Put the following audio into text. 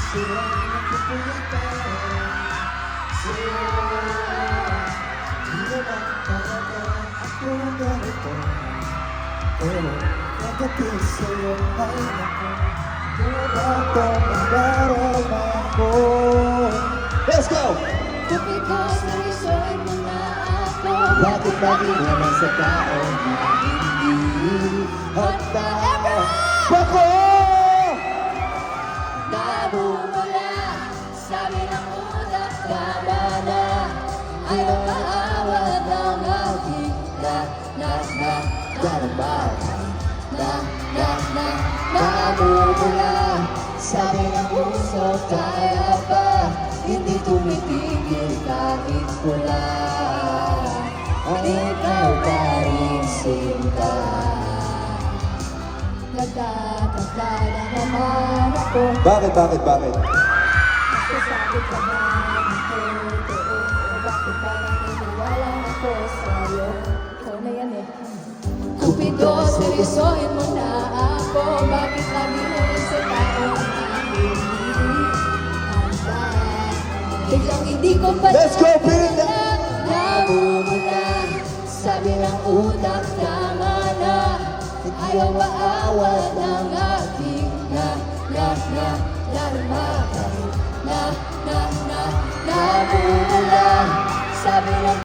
Sirang nakupuyatan sa'yo. Di naman talaga ako ganito, pero pagdating sa'yo ay naku, wala tong nadarama ko. Let's go! Cupido, seryosohin mo na ako. Bakit lagi naman sa taong na hindi handa ako? Namumula, sabi ng utak, tama na. Ayaw maawat ng aking darama. namumula. Sabi ng puso, kaya ba? Hindi tumitigil kahit pula. Ikaw pa rin sinta. Nagtataka na naman ako. Bakit? Nasasabi ka naman ako, totoo. Bakit ba naniniwala ako sa'yo? Ikaw na yan eh. Cupido, seryosohin mo na ako. Bakit lagi mo rin sa taong hindi handa? Biglang hindi ko pa Let's go, Pirinda! namumula. Sabi ng utak, tama na. Ayaw maawat ng aking darma. Namumula. Sabi ng